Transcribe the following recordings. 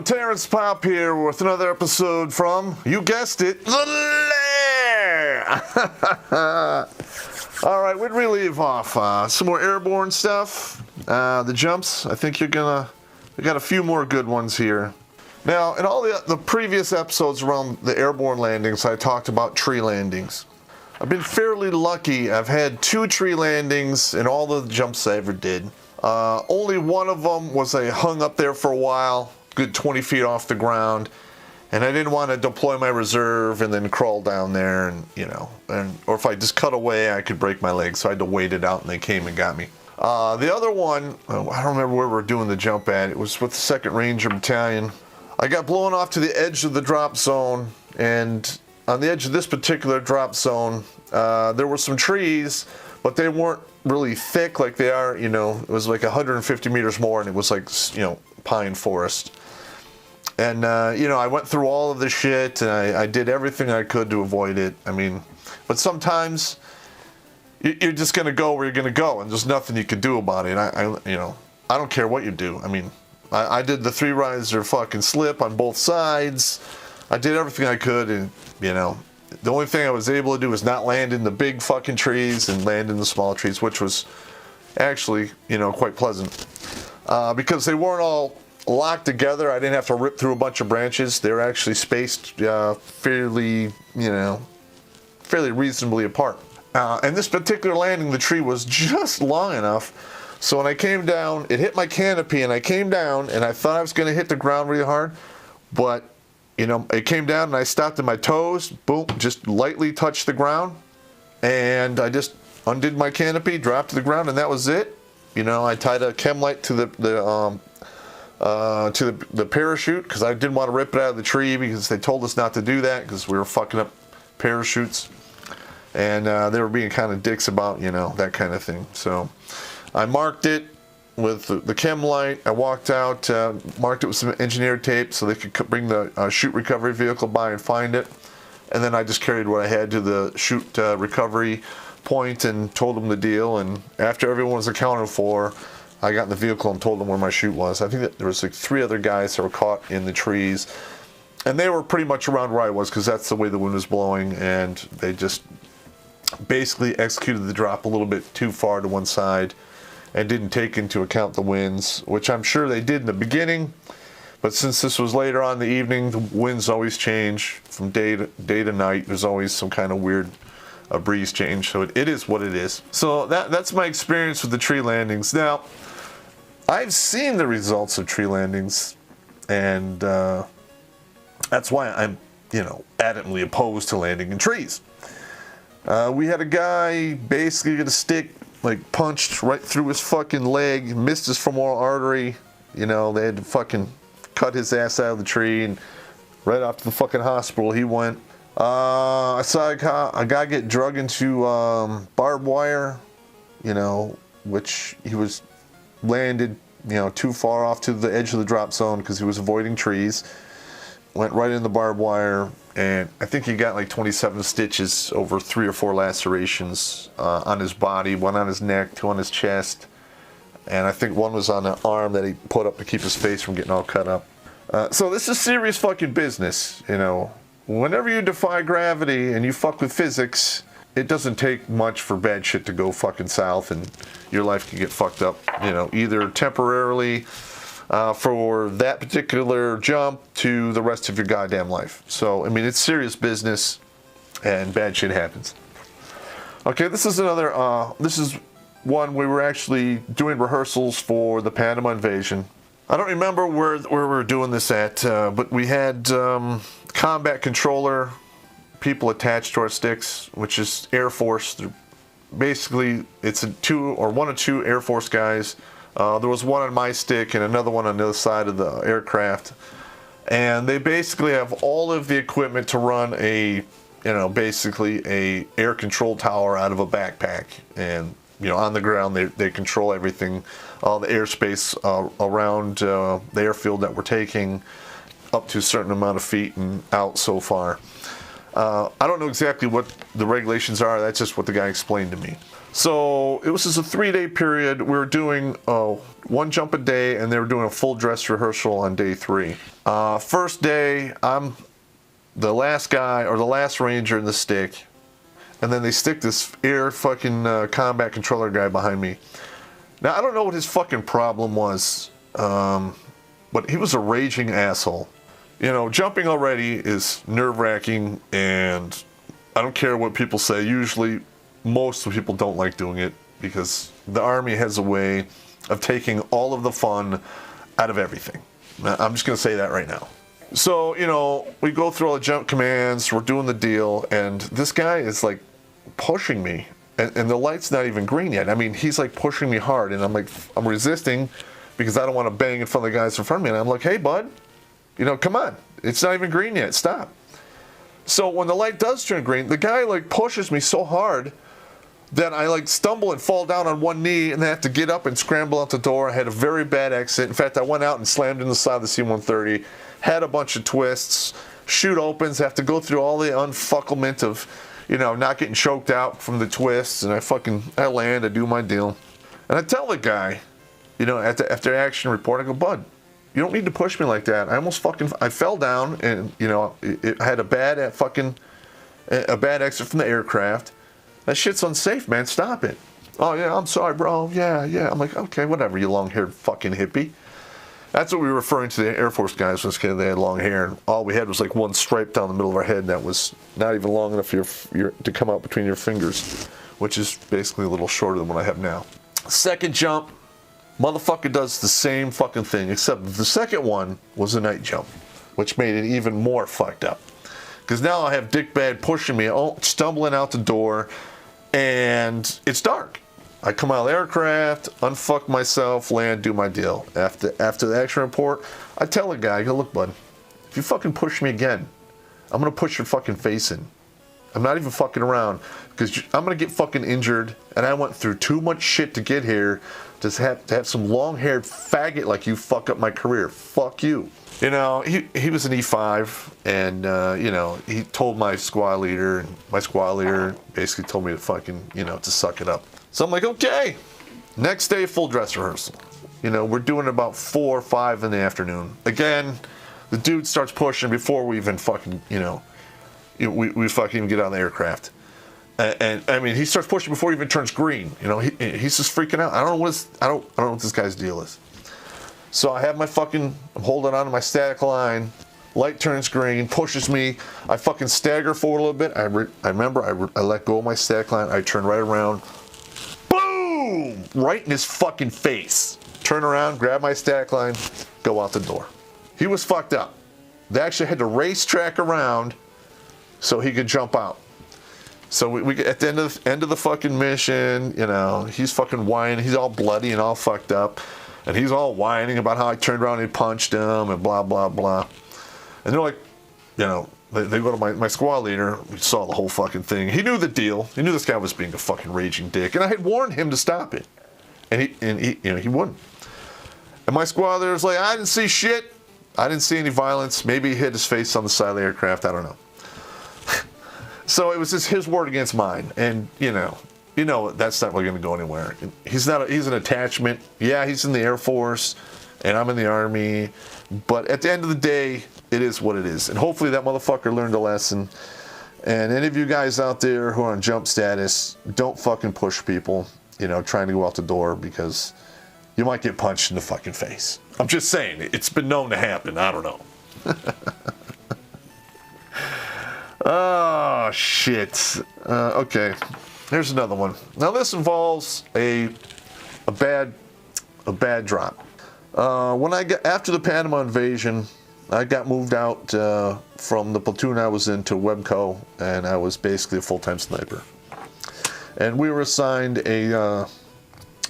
Hello, Terrence Popp here with another episode from, you guessed it, the Lair! Alright, where'd we leave off? Some more airborne stuff. The jumps, I think we got a few more good ones here. Now, in all the previous episodes around the airborne landings, I talked about tree landings. I've been fairly lucky. I've had 2 tree landings in all the jumps I ever did. Only one of them was I hung up there for a while, good 20 feet off the ground, and I didn't want to deploy my reserve and then crawl down there and, or if I just cut away, I could break my leg, so I had to wait it out and they came and got me. The other one, I don't remember where we were doing the jump at. It was with the 2nd Ranger Battalion. I got blown off to the edge of the drop zone, and on the edge of this particular drop zone, there were some trees, but they weren't really thick like they are, it was like 150 meters more, and it was like, pine forest. And, I went through all of this shit, and I did everything I could to avoid it. But sometimes you're just going to go where you're going to go, and there's nothing you can do about it. I don't care what you do. I did the 3-riser fucking slip on both sides. I did everything I could, and, the only thing I was able to do was not land in the big fucking trees and land in the small trees, which was actually, quite pleasant. Because they weren't all locked together, I didn't have to rip through a bunch of branches. They were actually spaced fairly reasonably apart. And this particular landing, the tree was just long enough, so when I came down, it hit my canopy, and I came down, and I thought I was going to hit the ground really hard, but it came down and I stopped at my toes, boom, just lightly touched the ground, and I just undid my canopy, dropped to the ground, and that was it. I tied a chem light to the parachute because I didn't want to rip it out of the tree because they told us not to do that because we were fucking up parachutes, and they were being kind of dicks about that kind of thing. So I marked it with the chem light. I walked out, marked it with some engineered tape so they could bring the chute recovery vehicle by and find it. And then I just carried what I had to the chute recovery point and told them the deal. And after everyone was accounted for, I got in the vehicle and told them where my chute was. I think that there was like 3 other guys that were caught in the trees. And they were pretty much around where I was because that's the way the wind was blowing. And they just basically executed the drop a little bit too far to one side and didn't take into account the winds, which I'm sure they did in the beginning, but since this was later on in the evening, the winds always change from day to night. There's always some kind of weird breeze change, so it is what it is. So that's my experience with the tree landings. Now, I've seen the results of tree landings, and that's why I'm, adamantly opposed to landing in trees. We had a guy basically get a stick punched right through his fucking leg, missed his femoral artery. They had to fucking cut his ass out of the tree, and right off to the fucking hospital he went. I saw a guy get drug into barbed wire, which he was landed, too far off to the edge of the drop zone because he was avoiding trees. Went right in the barbed wire, and I think he got 27 stitches over 3 or 4 lacerations on his body, 1 on his neck, 2 on his chest, and I think 1 was on the arm that he put up to keep his face from getting all cut up. So this is serious fucking business, Whenever you defy gravity and you fuck with physics, it doesn't take much for bad shit to go fucking south, and your life can get fucked up, either temporarily for that particular jump to the rest of your goddamn life. So, it's serious business, and bad shit happens. Okay, this is one we were actually doing rehearsals for the Panama invasion. I don't remember where we were doing this at, but we had combat controller people attached to our sticks, which is Air Force. Basically, it's 1 or 2 Air Force guys. There was 1 on my stick and another one on the other side of the aircraft, and they basically have all of the equipment to run basically a air control tower out of a backpack, and on the ground they control everything, all the airspace around the airfield that we're taking up to a certain amount of feet and out so far. I don't know exactly what the regulations are. That's just what the guy explained to me. So it was just a 3-day period. We were doing 1 jump a day, and they were doing a full dress rehearsal on day 3. First day, I'm the last guy or the last ranger in the stick, and then they stick this air fucking combat controller guy behind me. Now I don't know what his fucking problem was, but he was a raging asshole. You know, jumping already is nerve-wracking, and I don't care what people say. Usually, most of the people don't like doing it because the Army has a way of taking all of the fun out of everything. I'm just going to say that right now. So, you know, we go through all the jump commands, we're doing the deal, and this guy is like pushing me, and the light's not even green yet. I mean, he's like pushing me hard, and I'm resisting because I don't want to bang in front of the guys in front of me, and I'm like, hey, bud, you know, come on. It's not even green yet. Stop. So when the light does turn green, the guy like pushes me so hard that I like stumble and fall down on one knee and then have to get up and scramble out the door. I had a very bad exit. In fact, I went out and slammed in the side of the C-130, had a bunch of twists, chute opens, have to go through all the unfucklement of, you know, not getting choked out from the twists, and I land, I do my deal. And I tell the guy, you know, after action report, I go, bud, you don't need to push me like that. I fell down, and you know, I had a bad exit from the aircraft. That shit's unsafe, man. Stop it. Oh yeah, I'm sorry, bro. Yeah. I'm like, okay, whatever, you long-haired fucking hippie. That's what we were referring to the Air Force guys when they had long hair, and all we had was like one stripe down the middle of our head, and that was not even long enough to come out between your fingers, which is basically a little shorter than what I have now. Second jump. Motherfucker does the same fucking thing, except the second one was a night jump, which made it even more fucked up. Because now I have Dick Bad pushing me, stumbling out the door, and it's dark. I come out of the aircraft, unfuck myself, land, do my deal. After the action report, I tell the guy, I go, look, bud, if you fucking push me again, I'm going to push your fucking face in. I'm not even fucking around, because I'm going to get fucking injured, and I went through too much shit to get here to have some long-haired faggot like you fuck up my career. Fuck you. You know, he was an E5, and, you know, he told my squad leader, and my squad leader basically told me to fucking, you know, to suck it up. So I'm like, okay. Next day, full dress rehearsal. You know, we're doing about 4 or 5 in the afternoon. Again, the dude starts pushing before we even fucking, you know, we fucking get on the aircraft. And I mean, he starts pushing before he even turns green. You know, he's just freaking out. I don't know what this guy's deal is. So I have I'm holding on to my static line. Light turns green, pushes me. I fucking stagger forward a little bit. I remember I let go of my static line. I turn right around. Boom! Right in his fucking face. Turn around, grab my static line, go out the door. He was fucked up. They actually had to racetrack around so he could jump out. So we get at the end of the fucking mission, you know, he's fucking whining. He's all bloody and all fucked up. And he's all whining about how I turned around and punched him and blah, blah, blah. And they're like, you know, they go to my squad leader. We saw the whole fucking thing. He knew the deal. He knew this guy was being a fucking raging dick. And I had warned him to stop it. And he you know, he wouldn't. And my squad leader was like, I didn't see shit. I didn't see any violence. Maybe he hit his face on the side of the aircraft. I don't know. So it was just his word against mine. And, you know that's not really going to go anywhere. He's an attachment. Yeah, he's in the Air Force, and I'm in the Army. But at the end of the day, it is what it is. And hopefully that motherfucker learned a lesson. And any of you guys out there who are on jump status, don't fucking push people, you know, trying to go out the door, because you might get punched in the fucking face. I'm just saying, it's been known to happen. I don't know. Oh, shit. Okay. Here's another one. Now this involves a bad drop. After the Panama invasion, I got moved out from the platoon I was in to Webco, and I was basically a full-time sniper. And we were assigned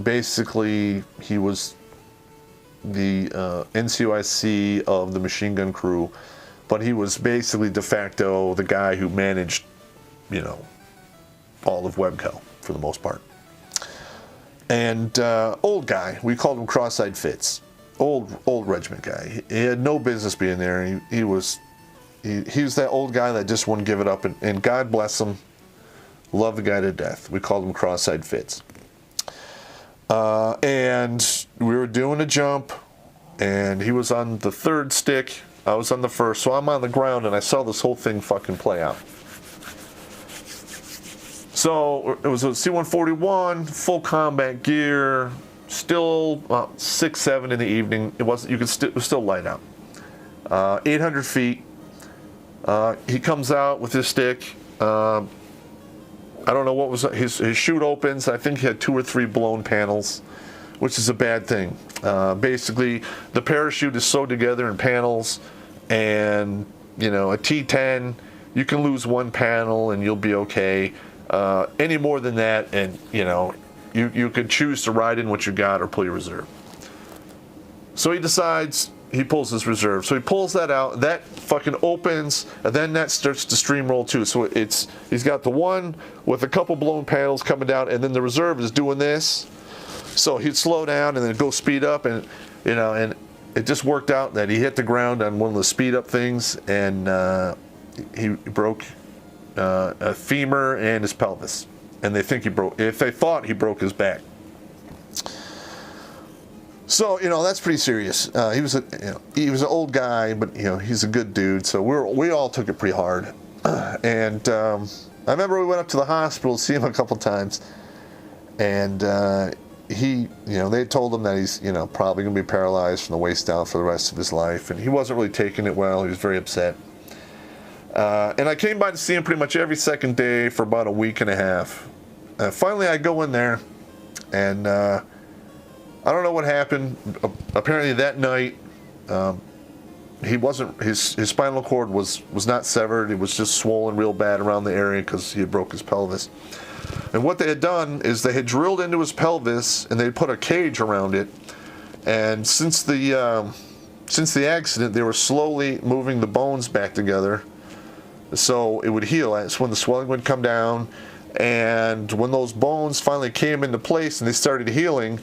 basically he was the NCOIC of the machine gun crew, but he was basically de facto the guy who managed, you know, all of Webco for the most part. And old guy, we called him Cross-Eyed Fitz. Old regiment guy. He had no business being there. He was he was that old guy that just wouldn't give it up, and God bless him. Love the guy to death. We called him Cross-Eyed Fitz. And we were doing a jump, and he was on the third stick. I was on the first, so I'm on the ground, and I saw this whole thing fucking play out. So it was a C-141, full combat gear, still 6, 7 in the evening. It wasn't. It was still light out. 800 feet. He comes out with his stick. I don't know what was his chute opens. I think he had 2 or 3 blown panels, which is a bad thing. Basically, the parachute is sewed together in panels, and a T-10, you can lose 1 panel and you'll be okay. Any more than that, and you could choose to ride in what you got or pull your reserve. So he pulls his reserve. So he pulls that out. That fucking opens, and then that starts to streamroll too. So he's got the one with a couple blown panels coming down, and then the reserve is doing this. So he'd slow down and then go speed up, and and it just worked out that he hit the ground on one of the speed up things, and he broke a femur and his pelvis, and they thought he broke his back. So that's pretty serious. He was an old guy, but he's a good dude. So we all took it pretty hard. And I remember we went up to the hospital to see him a couple times, and they told him that he's probably gonna be paralyzed from the waist down for the rest of his life, and he wasn't really taking it well. He was very upset. And I came by to see him pretty much every second day for about a week and a half. Finally, I go in there, and I don't know what happened. Apparently that night, his spinal cord was not severed. It was just swollen real bad around the area because he had broke his pelvis. And what they had done is they had drilled into his pelvis and they had put a cage around it. And since the accident, they were slowly moving the bones back together, so it would heal. That's when the swelling would come down, and when those bones finally came into place and they started healing,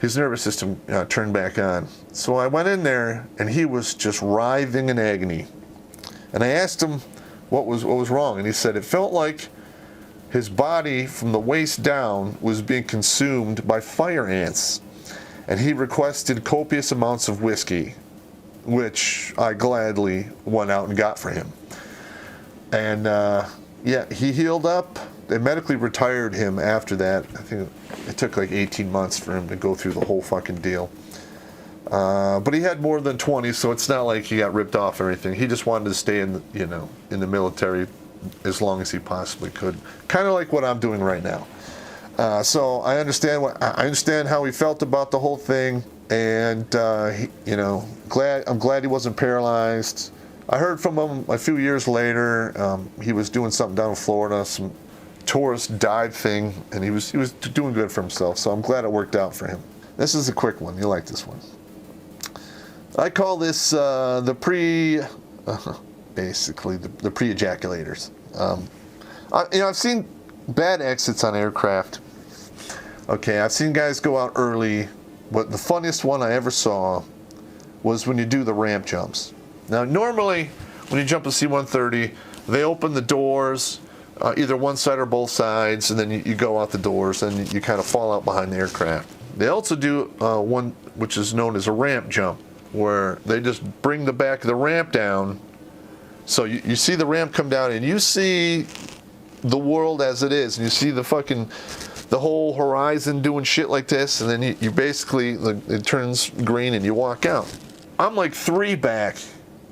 his nervous system turned back on. So I went in there, and he was just writhing in agony. And I asked him what was wrong, and he said it felt like his body from the waist down was being consumed by fire ants. And he requested copious amounts of whiskey, which I gladly went out and got for him. And he healed up. They medically retired him after that. I think it took like 18 months for him to go through the whole fucking deal. But he had more than 20, so it's not like he got ripped off or anything. He just wanted to stay in the military as long as he possibly could. Kind of like what I'm doing right now. So I understand how he felt about the whole thing, and I'm glad he wasn't paralyzed. I heard from him a few years later. He was doing something down in Florida, some tourist dive thing, and he was doing good for himself. So I'm glad it worked out for him. This is a quick one. You like this one? I call this the pre-ejaculators. I've seen bad exits on aircraft. Okay, I've seen guys go out early, but the funniest one I ever saw was when you do the ramp jumps. Now, normally, when you jump a C-130, they open the doors, either one side or both sides, and then you go out the doors, and you kind of fall out behind the aircraft. They also do one which is known as a ramp jump, where they just bring the back of the ramp down. So you see the ramp come down, and you see the world as it is, and you see the whole horizon doing shit like this, and then you basically, it turns green and you walk out. I'm like 3 back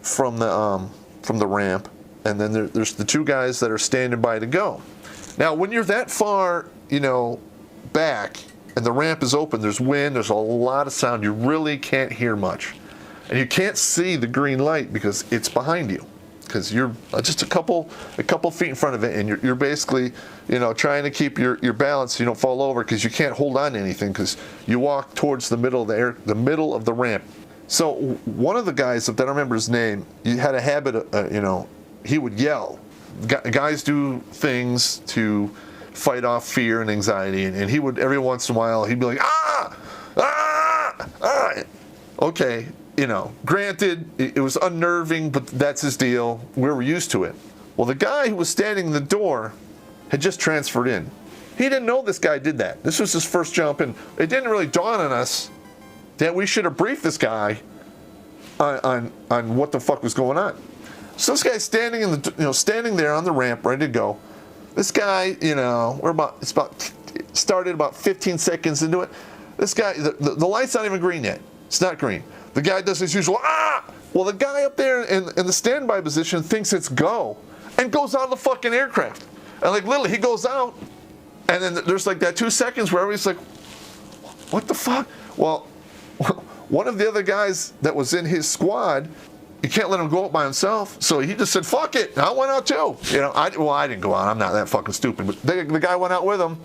from the ramp, and then there's the 2 guys that are standing by to go. Now, when you're that far, back, and the ramp is open, there's wind, there's a lot of sound, you really can't hear much. And you can't see the green light because it's behind you, because you're just a couple feet in front of it, and you're basically, trying to keep your balance so you don't fall over, because you can't hold on to anything because you walk towards the middle of the middle of the ramp. So one of the guys, if I don't remember his name, he had a habit of, he would yell. Guys do things to fight off fear and anxiety, and he would, every once in a while, he'd be like, ah, ah, ah. Okay, granted, it was unnerving, but that's his deal. We were used to it. Well, the guy who was standing in the door had just transferred in. He didn't know this guy did that. This was his first jump, and it didn't really dawn on us that we should have briefed this guy on what the fuck was going on. So this guy's standing standing there on the ramp, ready to go. This guy, started about 15 seconds into it. This guy, the light's not even green yet. It's not green. The guy does his usual, Well, the guy up there in the standby position thinks it's go and goes out of the fucking aircraft. And literally, he goes out, and then there's that 2 seconds where everybody's like, what the fuck? Well, one of the other guys that was in his squad, you can't let him go out by himself, so he just said, fuck it, I went out too. I didn't go out, I'm not that fucking stupid, but the guy went out with him,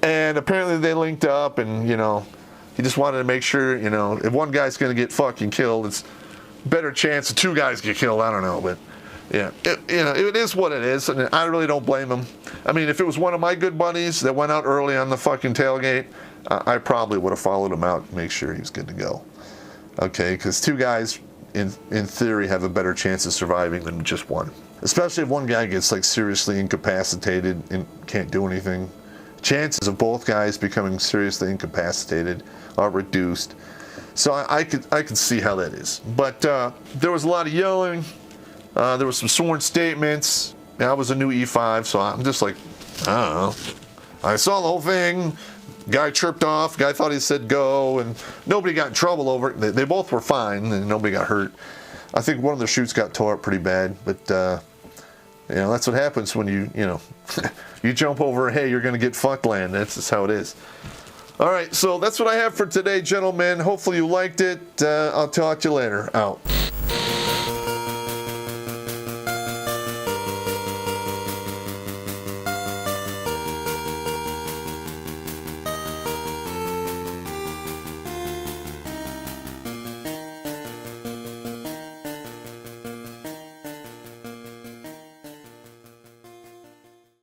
and apparently they linked up, and, he just wanted to make sure, if one guy's going to get fucking killed, it's better chance of two guys get killed, I don't know, but, yeah, it is what it is, and I really don't blame him. I mean, if it was one of my good buddies that went out early on the fucking tailgate, I probably would have followed him out and make sure he was good to go. Okay, because two guys, in theory, have a better chance of surviving than just one. Especially if one guy gets seriously incapacitated and can't do anything. Chances of both guys becoming seriously incapacitated are reduced. So I could see how that is. But there was a lot of yelling. There was some sworn statements. I was a new E5, so I'm just I don't know. I saw the whole thing. Guy tripped off. Guy thought he said go, and nobody got in trouble over it. They both were fine, and nobody got hurt. I think one of the chutes got tore up pretty bad, but that's what happens when you jump over. Hey, you're gonna get fucked land. That's just how it is. All right, so that's what I have for today, gentlemen. Hopefully you liked it. I'll talk to you later. Out.